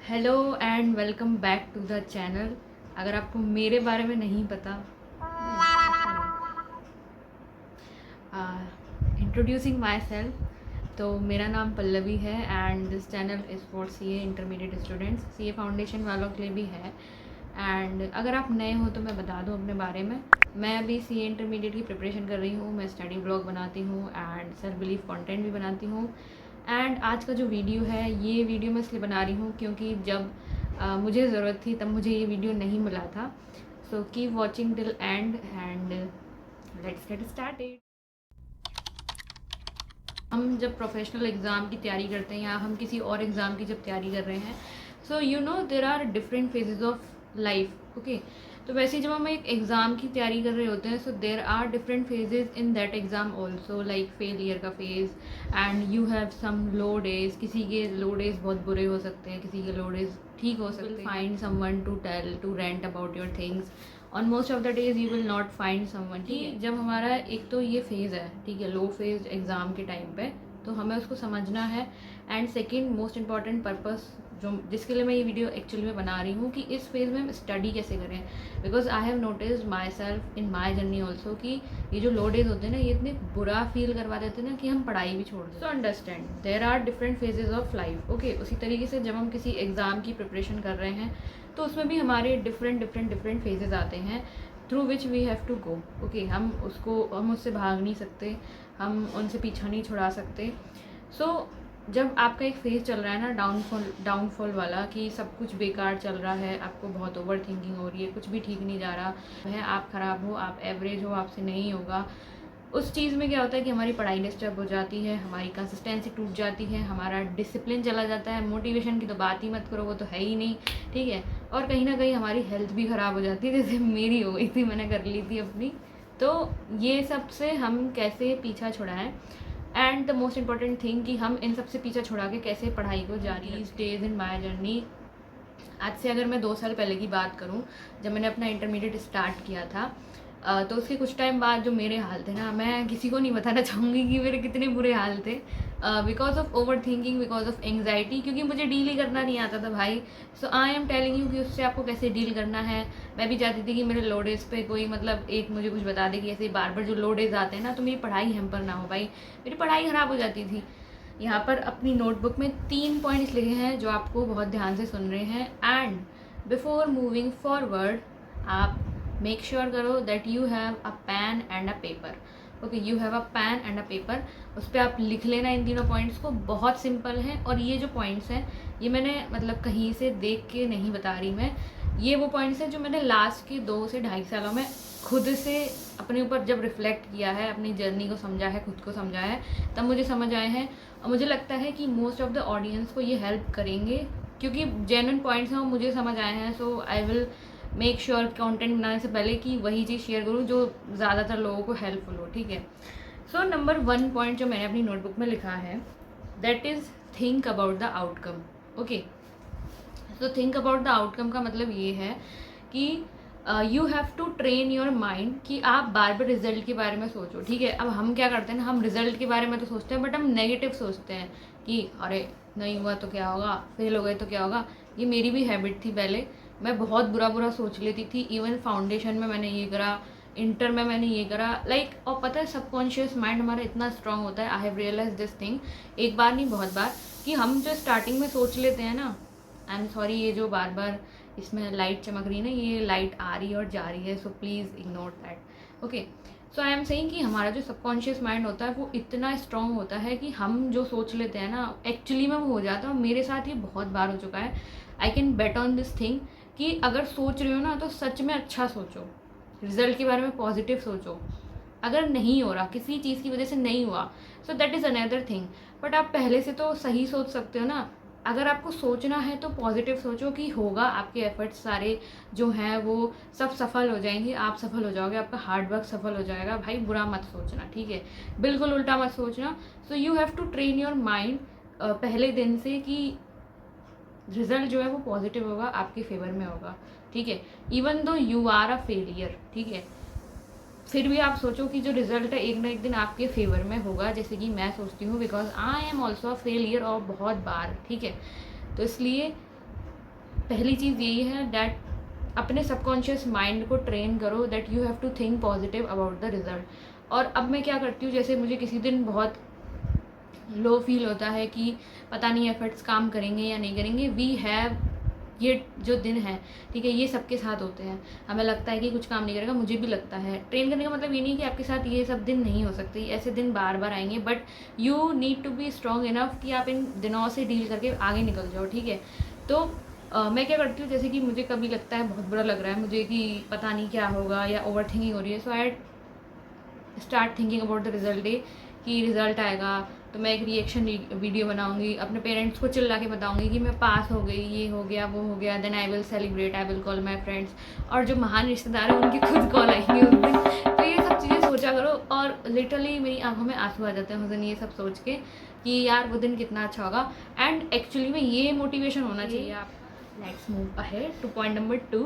Hello and welcome back to the channel. अगर आपको मेरे बारे में नहीं पता, इंट्रोड्यूसिंग माई सेल्फ, तो मेरा नाम पल्लवी है and this channel is for CA intermediate students, CA foundation वालों के लिए भी है। एंड अगर आप नए हो तो मैं बता दूं अपने बारे में। मैं अभी सीए इंटरमीडिएट की प्रिपरेशन कर रही हूँ। मैं स्टडी ब्लॉग बनाती हूँ एंड सेल्फ बिलीफ कंटेंट भी बनाती हूँ। एंड आज का जो वीडियो है, ये वीडियो मैं इसलिए बना रही हूँ क्योंकि जब मुझे ज़रूरत थी तब मुझे ये वीडियो नहीं मिला था। So keep watching till and let's get started. हम जब प्रोफेशनल एग्ज़ाम की तैयारी करते हैं या हम किसी और एग्ज़ाम की जब तैयारी कर रहे हैं, so you know there are different phases of life. Okay, तो वैसे ही जब हम एक एग्ज़ाम की तैयारी कर रहे होते हैं, so there are different phases in that exam also, like failure का phase and you have some low days. किसी के लो डेज बहुत बुरे हो सकते हैं, किसी के लो डेज ठीक हो सकते हैं। Find someone to tell to rant about your things. On most of the days you will not find someone. ठीक है, जब हमारा एक तो ये फेज़ है, ठीक है, लो फेज एग्ज़ाम के टाइम पे, तो हमें उसको समझना है। And second most important purpose जो जिसके लिए मैं ये वीडियो एक्चुअली में बना रही हूँ कि इस फेज़ में हम स्टडी कैसे करें। Because I have noticed my self in my journey also कि ये जो लो डेज होते हैं ना, ये इतने बुरा फील करवा देते हैं ना कि हम पढ़ाई भी छोड़ देते हैं। So understand there are different phases of life. Okay, उसी तरीके से जब हम किसी एग्ज़ाम की प्रिपरेशन कर रहे हैं तो उसमें भी हमारे डिफरेंट फेजेस आते हैं through which we have to go. Okay, हम उससे भाग नहीं सकते, हम उनसे पीछा नहीं छुड़ा सकते। सो जब आपका एक फेज चल रहा है ना डाउनफॉल वाला, कि सब कुछ बेकार चल रहा है, आपको बहुत ओवर थिंकिंग हो रही है, कुछ भी ठीक नहीं जा रहा है, आप ख़राब हो, आप एवरेज हो, आपसे नहीं होगा, उस चीज़ में क्या होता है कि हमारी पढ़ाई डिस्टर्ब हो जाती है, हमारी कंसिस्टेंसी टूट जाती है, हमारा डिसिप्लिन चला जाता है, मोटिवेशन की तो बात ही मत करो, वो तो है ही नहीं। ठीक है, और कहीं ना कहीं हमारी हेल्थ भी ख़राब हो जाती है, जैसे मेरी हो गई थी, मैंने कर ली थी अपनी। तो ये सब से हम कैसे पीछा छुड़ाएं, and the most important thing कि हम इन सब से पीछा छुड़ा के कैसे पढ़ाई को जारी डेज इन माई जर्नी। आज से अगर मैं 2 साल पहले की बात करूं, जब मैंने अपना इंटरमीडिएट स्टार्ट किया था, तो उसके कुछ टाइम बाद जो मेरे हाल थे ना, मैं किसी को नहीं बताना चाहूँगी कि मेरे कितने बुरे हाल थे, because of over thinking, because of anxiety, क्योंकि मुझे डील ही करना नहीं आता था भाई। सो आई एम टेलिंग यू कि उससे आपको कैसे डील करना है। मैं भी चाहती थी कि मेरे लो डेज पे कोई मतलब एक मुझे कुछ बता दे कि ऐसे बार बार जो लो डेज आते हैं ना, तो मेरी पढ़ाई हैम्पर ना हो भाई, मेरी पढ़ाई ख़राब हो जाती थी। यहाँ पर अपनी नोटबुक में 3 पॉइंट्स लिखे हैं जो आपको बहुत ध्यान से सुन रहे हैं। एंड बिफोर मूविंग फॉरवर्ड, आप मेक श्योर करो that you have a pen and a paper. Okay, you have a pen and a paper, उस पर आप लिख लेना इन तीनों पॉइंट्स को। बहुत सिंपल है, और ये जो पॉइंट्स हैं ये मैंने मतलब कहीं से देख के नहीं बता रही मैं, ये वो पॉइंट्स हैं जो मैंने लास्ट के 2 से ढाई सालों में खुद से अपने ऊपर जब रिफ्लेक्ट किया है, अपनी जर्नी को समझा है, खुद को समझा है, तब मुझे समझ आए हैं। और मुझे लगता है कि मोस्ट ऑफ द ऑडियंस को ये हेल्प करेंगे, क्योंकि जेन्युइन पॉइंट्स हैं वो मुझे समझ आए हैं। So I will make sure content बनाने से पहले कि वही चीज़ शेयर करूँ जो ज़्यादातर लोगों को हेल्पफुल हो। ठीक है, सो नंबर 1 पॉइंट जो मैंने अपनी नोटबुक में लिखा है, that is think about the outcome. Okay, so think about the outcome का मतलब ये है कि you have to train your mind कि आप बार बार रिजल्ट के बारे में सोचो। ठीक है, अब हम क्या करते हैं ना, हम रिजल्ट के बारे में तो सोचते हैं, बट हम नेगेटिव सोचते हैं कि अरे नहीं हुआ तो क्या होगा, फेल हो गए तो क्या होगा। ये मेरी भी हैबिट थी पहले, मैं बहुत बुरा बुरा सोच लेती थी। इवन फाउंडेशन में मैंने ये करा, इंटर में मैंने ये करा, लाइक और पता है सबकॉन्शियस माइंड हमारा इतना स्ट्रांग होता है। I have realise this thing, एक बार नहीं बहुत बार, कि हम जो स्टार्टिंग में सोच लेते हैं ना, आई एम सॉरी, ये जो बार बार इसमें लाइट चमक रही है ना, ये लाइट आ रही है और जा रही है, so please ignore that. Okay, so I am saying कि हमारा जो सबकॉन्शियस माइंड होता है वो इतना स्ट्रांग होता है कि हम जो सोच लेते हैं ना, एक्चुअली में वो हो जाता है। और मेरे साथ ये बहुत बार हो चुका है। I can bet on this thing कि अगर सोच रहे हो ना, तो सच में अच्छा सोचो, रिजल्ट के बारे में पॉजिटिव सोचो। अगर नहीं हो रहा, किसी चीज़ की वजह से नहीं हुआ, so that is another thing, but आप पहले से तो सही सोच सकते हो ना। अगर आपको सोचना है तो पॉजिटिव सोचो कि होगा, आपके एफर्ट्स सारे जो हैं वो सब सफल हो जाएंगे, आप सफल हो जाओगे, आपका हार्ड वर्क सफल हो जाएगा। भाई बुरा मत सोचना, ठीक है, बिल्कुल उल्टा मत सोचना। So you have to train your mind पहले दिन से कि रिजल्ट जो है वो पॉजिटिव होगा, आपके फेवर में होगा। ठीक है, even though you are a failure, ठीक है, फिर भी आप सोचो कि जो रिजल्ट है एक ना एक दिन आपके फेवर में होगा, जैसे कि मैं सोचती हूँ, because I am also a failure और बहुत बार। ठीक है, तो इसलिए पहली चीज़ यही है दैट अपने सबकॉन्शियस माइंड को ट्रेन करो that you have to think positive about the result. और अब मैं क्या करती हूँ, जैसे मुझे किसी दिन बहुत लो फील होता है कि पता नहीं एफर्ट्स काम करेंगे या नहीं करेंगे, वी हैव, ये जो दिन है, ठीक है, ये सबके साथ होते हैं। हमें लगता है कि कुछ काम नहीं करेगा, मुझे भी लगता है। ट्रेन करने का मतलब ये नहीं कि आपके साथ ये सब दिन नहीं हो सकते, ऐसे दिन बार बार आएंगे, but you need to be strong enough कि आप इन दिनों से डील करके आगे निकल जाओ, ठीक है। तो मैं क्या करती हूँ, जैसे कि मुझे कभी लगता है बहुत बुरा लग रहा है मुझे कि पता नहीं क्या होगा या ओवर थिंकिंग हो रही है, so I start thinking about the result day कि रिज़ल्ट आएगा तो मैं एक रिएक्शन वीडियो बनाऊंगी, अपने पेरेंट्स को चिल्ला के बताऊंगी कि मैं पास हो गई, ये हो गया, वो हो गया, then I will celebrate, I will call my friends, और जो महान रिश्तेदार हैं उनकी खुद कॉल आएंगी उस दिन। तो ये सब चीज़ें सोचा करो, और लिटरली मेरी आंखों में आंसू आ जाते हैं उस दिन ये सब सोच के कि यार वो दिन कितना अच्छा होगा। एंड एक्चुअली में ये मोटिवेशन होना चाहिए आप। Let's move ahead to point number 2,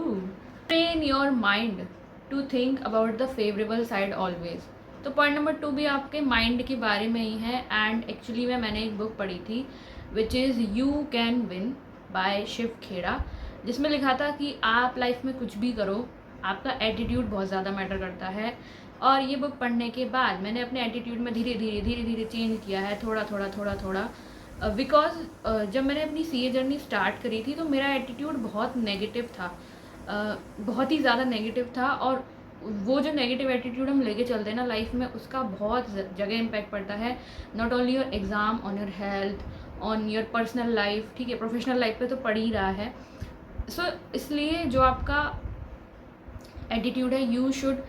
train your mind to think about the favourable side always. तो पॉइंट नंबर 2 भी आपके माइंड के बारे में ही है। एंड एक्चुअली में मैंने एक बुक पढ़ी थी which is you can win by Shiv Khera, जिसमें लिखा था कि आप लाइफ में कुछ भी करो, आपका एटीट्यूड बहुत ज़्यादा मैटर करता है। और ये बुक पढ़ने के बाद मैंने अपने एटीट्यूड में धीरे धीरे चेंज किया है, थोड़ा बिकॉज जब मैंने अपनी सीए जर्नी स्टार्ट करी थी तो मेरा एटीट्यूड बहुत नेगेटिव था, बहुत ही ज़्यादा नेगेटिव था। और वो जो नेगेटिव एटीट्यूड हम लेके चलते हैं ना लाइफ में, उसका बहुत जगह इम्पैक्ट पड़ता है, not only your exam, on your health, on your personal life, ठीक है, प्रोफेशनल लाइफ पे तो पड़ ही रहा है। सो इसलिए जो आपका एटीट्यूड है, you should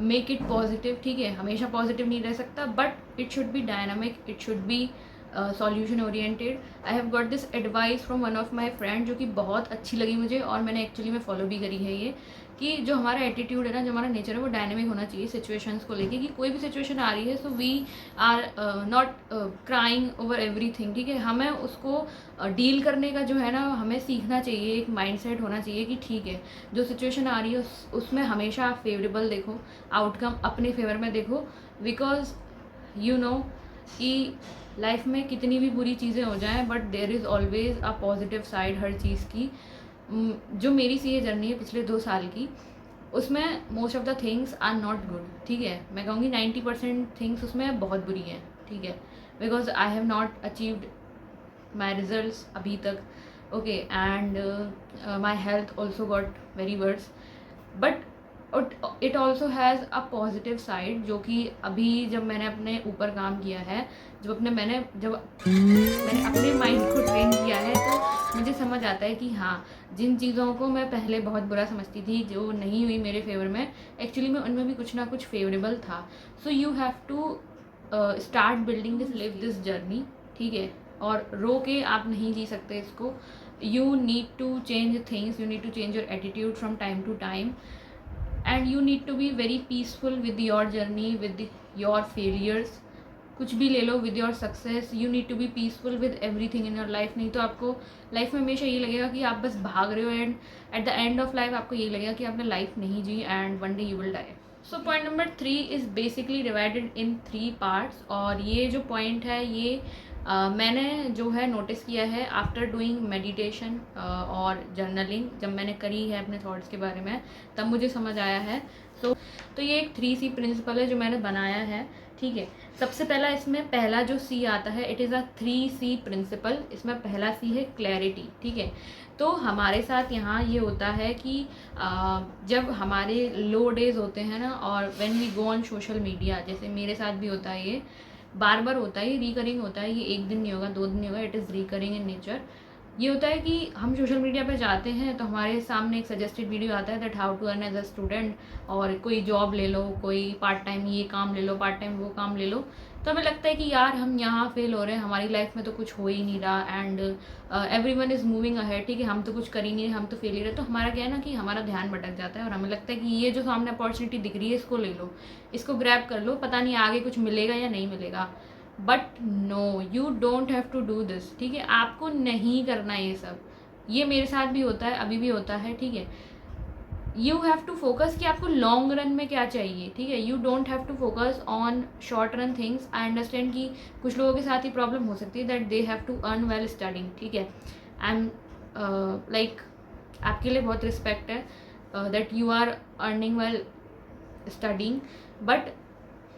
make it positive, ठीक है। हमेशा पॉजिटिव नहीं रह सकता, but it should be dynamic, it should be solution oriented. I have got this advice from one of my friend, जो कि बहुत अच्छी लगी मुझे, और मैंने एक्चुअली में फॉलो भी करी है ये, कि जो हमारा एटीट्यूड है ना, जो हमारा नेचर है, वो डायनेमिक होना चाहिए सिचुएशंस को लेके, कि कोई भी सिचुएशन आ रही है so we are not crying over everything, ठीक है। हमें उसको डील करने का जो है ना, हमें सीखना चाहिए, एक माइंडसेट होना चाहिए कि ठीक है, जो सिचुएशन आ रही है उसमें हमेशा आप फेवरेबल देखो, आउटकम अपने फेवर में देखो, बिकॉज यू नो कि लाइफ में कितनी भी बुरी चीज़ें हो जाएं, but there is always a positive side हर चीज़ की। जो मेरी सी ये जर्नी है पिछले 2 साल की, उसमें most of the things are not good, ठीक है। मैं कहूँगी 90% थिंग्स उसमें बहुत बुरी हैं, ठीक है, because I have not achieved my results अभी तक, okay, and my health also got very worse, but it also has a positive side, जो कि अभी जब मैंने अपने ऊपर काम किया है, जब मैंने अपने माइंड को ट्रेन किया है, तो मुझे समझ आता है कि हाँ, जिन चीज़ों को मैं पहले बहुत बुरा समझती थी, जो नहीं हुई मेरे फेवर में, एक्चुअली में उनमें भी कुछ ना कुछ फेवरेबल था। So you have to start building this, live this journey, ठीक है, और रो के आप नहीं जी सकते इसको। You need to change things, you need to change your attitude from time to time, and you need to be very peaceful with your journey, with your failures, कुछ भी ले लो, with your success. You need to be peaceful with everything in your life, नहीं तो आपको life में हमेशा ये लगेगा कि आप बस भाग रहे हो, and at the end of life आपको ये लगेगा कि आपने लाइफ नहीं जी, and one day you will die. So point number 3 is basically divided in 3 parts, और ये जो पॉइंट है ये मैंने जो है नोटिस किया है आफ्टर डूइंग मेडिटेशन और जर्नलिंग, जब मैंने करी है अपने थॉट्स के बारे में, तब मुझे समझ आया है। तो ये एक 3C प्रिंसिपल है जो मैंने बनाया है, ठीक है। सबसे पहला इसमें पहला जो C आता है, it is a 3C principal. इसमें पहला C है क्लैरिटी, ठीक है। तो हमारे साथ यहाँ ये होता है कि जब हमारे लो डेज होते हैं ना, और when we go on social media, जैसे मेरे साथ भी होता है, ये बार बार होता है, ये रिकरिंग होता है, ये एक दिन नहीं होगा, 2 दिन नहीं होगा, it is recurring in nature. ये होता है कि हम सोशल मीडिया पे जाते हैं तो हमारे सामने एक सजेस्टेड वीडियो आता है that how to earn as a student, और कोई जॉब ले लो, कोई पार्ट टाइम ये काम ले लो, पार्ट टाइम वो काम ले लो। तो हमें लगता है कि यार हम यहाँ फेल हो रहे हैं, हमारी लाइफ में तो कुछ हो ही नहीं रहा, and everyone is moving ahead, ठीक है, हम तो कुछ कर ही नहीं रहे, हम तो फेलियर है। तो हमारा क्या है ना कि हमारा ध्यान भटक जाता है, और हमें लगता है कि ये जो सामने अपॉर्चुनिटी दिख रही है इसको ले लो, इसको ग्रैब कर लो, पता नहीं आगे कुछ मिलेगा या नहीं मिलेगा। But no, you don't have to do this, ठीक है, आपको नहीं करना ये सब। ये मेरे साथ भी होता है, अभी भी होता है, ठीक है। यू हैव टू फोकस कि आपको लॉन्ग रन में क्या चाहिए, ठीक है। You don't have to focus on short run things. I understand कि कुछ लोगों के साथ ही प्रॉब्लम हो सकती है that they have to earn well studying, ठीक है। आई एम लाइक आपके लिए बहुत रिस्पेक्ट है that you are earning well studying, but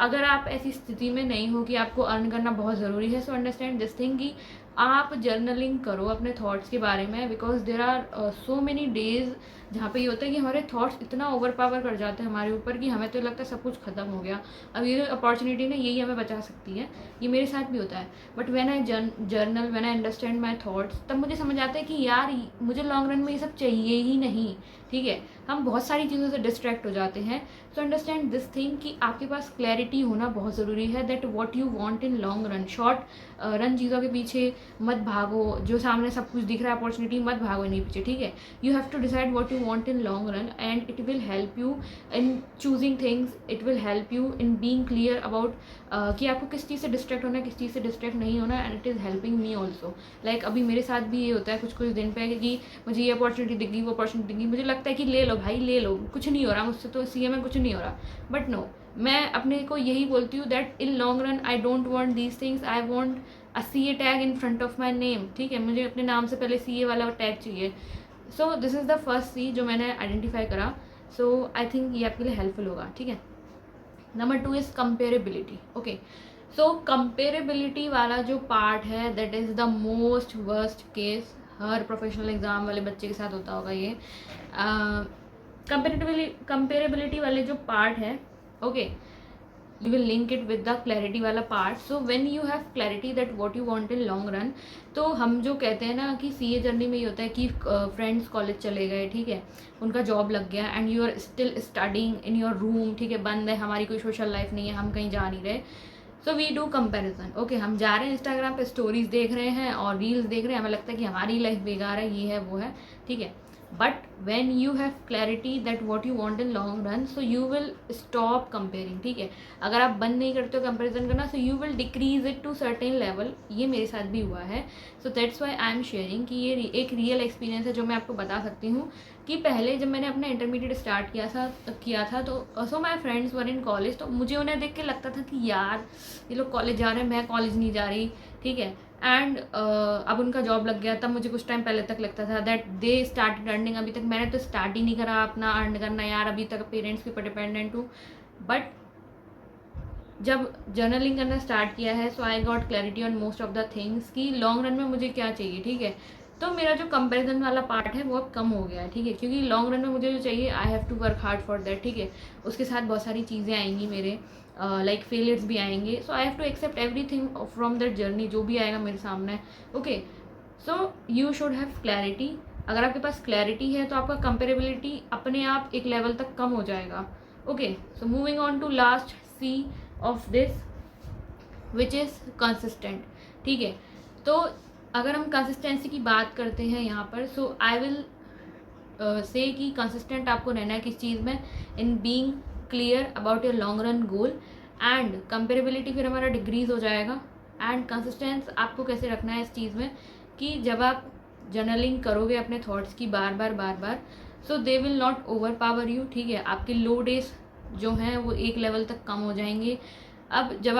अगर आप ऐसी स्थिति में नहीं हो कि आपको अर्न करना बहुत ज़रूरी है, सो अंडरस्टैंड दिस थिंग कि आप जर्नलिंग करो अपने थॉट्स के बारे में, because there are so many days जहाँ पे ये होता है कि हमारे थॉट्स इतना ओवर पावर कर जाते हैं हमारे ऊपर कि हमें तो लगता है सब कुछ ख़त्म हो गया, अब ये अपॉर्चुनिटी ना यही हमें बचा सकती है। ये मेरे साथ भी होता है, but when I journal, when I understand my thoughts, तब मुझे समझ आता है कि यार मुझे लॉन्ग रन में ये सब चाहिए ही नहीं। ठीक है, हम बहुत सारी चीज़ों से डिस्ट्रैक्ट हो जाते हैं। सो अंडरस्टैंड दिस थिंग कि आपके पास क्लैरिटी होना बहुत ज़रूरी है that what you want in long run. Short run चीज़ों के पीछे मत भागो, जो सामने सब कुछ दिख रहा है अपॉर्चुनिटी, मत भागो इन्हीं पीछे। ठीक है, you have to decide what you want in long run and it will help you in choosing things, it will help you in being clear about कि आपको किस चीज़ से डिस्ट्रैक्ट होना है, किस चीज़ से डिस्ट्रैक्ट नहीं होना, and it is helping me also. Like अभी मेरे साथ भी ये होता है कुछ कुछ दिन पे कि मुझे ये अपॉर्चुनिटी दिख गई, वो अपॉर्चुनिटी दिख गई, मुझे लगता है कि ले लो भाई ले लो, कुछ नहीं हो रहा मुझसे, तो सीए में कुछ नहीं हो रहा, बट नो, मैं अपने को यही बोलती हूँ that in long run I don't want these things, I want a CA tag in front of my name. ठीक है, मुझे अपने नाम से पहले सीए वाला टैग चाहिए। So this is the first C जो मैंने आइडेंटिफाई करा। सो आई थिंक ये आपके लिए हेल्पफुल होगा। ठीक है, number 2 is comparability. Okay, so comparability वाला जो पार्ट है that is the most worst case, her professional exam वाले बच्चे के साथ होता होगा ये। कंपेरेबिलिटी वाले जो पार्ट है, okay, you will link it with the clarity वाला part. So when you have clarity that what you want in long run, तो हम जो कहते हैं ना कि सीए जर्नी में ये होता है कि फ्रेंड्स कॉलेज चले गए, ठीक है, उनका जॉब लग गया and you are still studying in your room. ठीक है, बंद है, हमारी कोई सोशल लाइफ नहीं है, हम कहीं जा नहीं रहे। So we do comparison. Okay, हम जा रहे हैं इंस्टाग्राम पे स्टोरीज देख रहे हैं और रील्स देख रहे हैं, हमें लगता है कि हमारी लाइफ बेकार है, ये है वो है। ठीक है, but when you have clarity that what you want in long run, so you will stop comparing। ठीक है, अगर आप बंद नहीं करते हो कंपैरिजन करना, so you will decrease it to certain level। ये मेरे साथ भी हुआ है, so that's why I am sharing कि ये एक रियल एक्सपीरियंस है जो मैं आपको बता सकती हूँ कि पहले जब मैंने अपना इंटरमीडिएट स्टार्ट किया था तो सो my friends were in college, तो मुझे उन्हें देख के लगता था कि यार ये लोग कॉलेज जा रहे हैं, मैं कॉलेज नहीं जा रही। ठीक है, एंड अब उनका जॉब लग गया, तब मुझे कुछ टाइम पहले तक लगता था दैट दे स्टार्टेड अर्निंग, अभी तक मैंने तो स्टार्ट ही नहीं करा अपना अर्न करना यार, अभी तक पेरेंट्स के ऊपर डिपेंडेंट हूँ। बट जब जर्नलिंग करना स्टार्ट किया है, so I got clarity on most of the things कि लॉन्ग रन में मुझे क्या चाहिए। ठीक है, तो मेरा जो कंपैरिजन वाला पार्ट है वो अब कम हो गया है। ठीक है, क्योंकि लॉन्ग रन में मुझे जो चाहिए I have to work hard for that. ठीक है, उसके साथ बहुत सारी चीज़ें आएंगी मेरे, लाइक फेलियर्स भी आएंगे, so I have to accept everything from that journey, जो भी आएगा मेरे सामने। Okay, so you should have clarity. अगर आपके पास क्लैरिटी है तो आपका कंपेरेबिलिटी अपने आप एक लेवल तक कम हो जाएगा। Okay, so moving on to last C of this which is consistent. ठीक है, तो अगर हम कंसिस्टेंसी की बात करते हैं यहाँ पर, सो आई विल से कि कंसिस्टेंट आपको रहना है किस चीज़ में, इन being clear about your long run goal, and comparability फिर हमारा डिक्रीज हो जाएगा। एंड कंसिस्टेंस आपको कैसे रखना है इस चीज़ में कि जब आप जर्नलिंग करोगे अपने थॉट्स की बार बार, so they will not overpower you. ठीक है, आपके लो डेज जो हैं वो एक लेवल तक कम हो जाएंगे। अब जब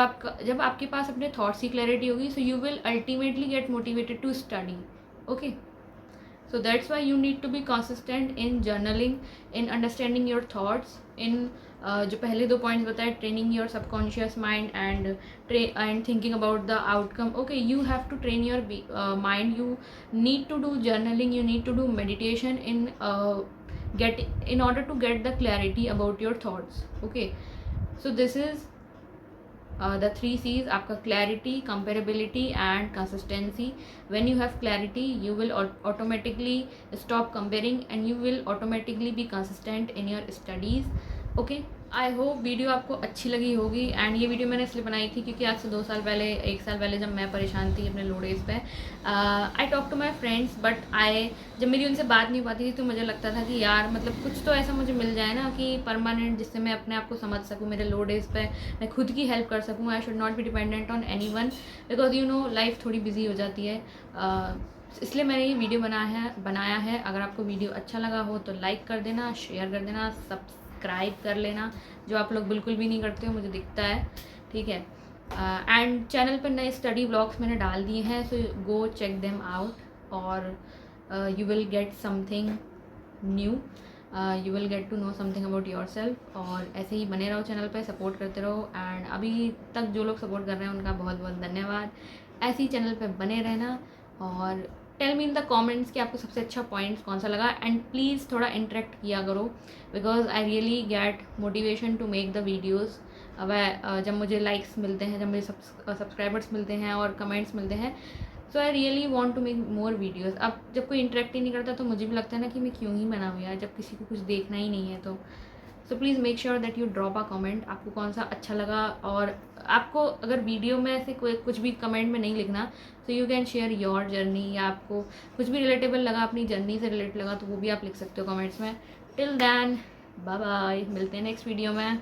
आपके पास अपने थॉट्स की क्लैरिटी होगी, so you will ultimately get motivated to study. Okay, so that's why you need to be consistent in journaling, in understanding your thoughts, in जो पहले 2 पॉइंट्स बताए, training your subconscious mind and thinking about the outcome. Okay, you have to train your mind, you need to do journaling, you need to do meditation in order to get the clarity about your thoughts. Okay, so this is the 3 C's, आपका clarity, comparability and consistency. When you have clarity, you will automatically stop comparing and you will automatically be consistent in your studies. Okay, I hope video आपको अच्छी लगी होगी। And ये video मैंने इसलिए बनाई थी क्योंकि आज से 2 साल पहले, 1 साल पहले जब मैं परेशान थी अपने लो डेज पे, I talk to my friends, but जब मेरी उनसे बात नहीं पाती थी तो मुझे लगता था कि यार मतलब कुछ तो ऐसा मुझे मिल जाए ना कि परमानेंट, जिससे मैं अपने आप को समझ सकूँ, मेरे लो डेज पे मैं खुद की हेल्प कर सकूँ। I should not be dependent on any one, because you no life थोड़ी बिजी हो जाती है। इसलिए मैंने ये वीडियो बनाया है। अगर आपको वीडियो अच्छा लगा हो तो लाइक कर देना, शेयर कर देना, सब्सक्राइब कर लेना, जो आप लोग बिल्कुल भी नहीं करते हो, मुझे दिखता है। ठीक है, एंड चैनल पर नए स्टडी ब्लॉग्स मैंने डाल दिए हैं, so go check them out और you will get something new, you will get to know something about yourself. और ऐसे ही बने रहो चैनल पे, सपोर्ट करते रहो। एंड अभी तक जो लोग सपोर्ट कर रहे हैं उनका बहुत बहुत धन्यवाद। ऐसे ही चैनल पे बने रहना और tell me in the comments कि आपको सबसे अच्छा पॉइंट्स कौन सा लगा। एंड प्लीज़ थोड़ा इंटरेक्ट किया करो, because I really get motivation to make the videos. जब मुझे लाइक्स मिलते हैं, जब मुझे सब्सक्राइबर्स मिलते हैं और कमेंट्स मिलते हैं, so I really want to make more videos. अब जब कोई इंटरेक्ट ही नहीं करता तो मुझे भी लगता है ना कि मैं क्यों ही बनाऊँ यार, जब किसी को कुछ देखना ही नहीं है। तो so please make sure that you drop a comment, आपको कौन सा अच्छा लगा। और आपको अगर वीडियो में से कोई कुछ भी कमेंट में नहीं लिखना, so you can share your journey, या आपको कुछ भी रिलेटेबल लगा, अपनी जर्नी से रिलेट लगा, तो वो भी आप लिख सकते हो कमेंट्स में। टिल दैन बाय बाय, मिलते हैं नेक्स्ट वीडियो में।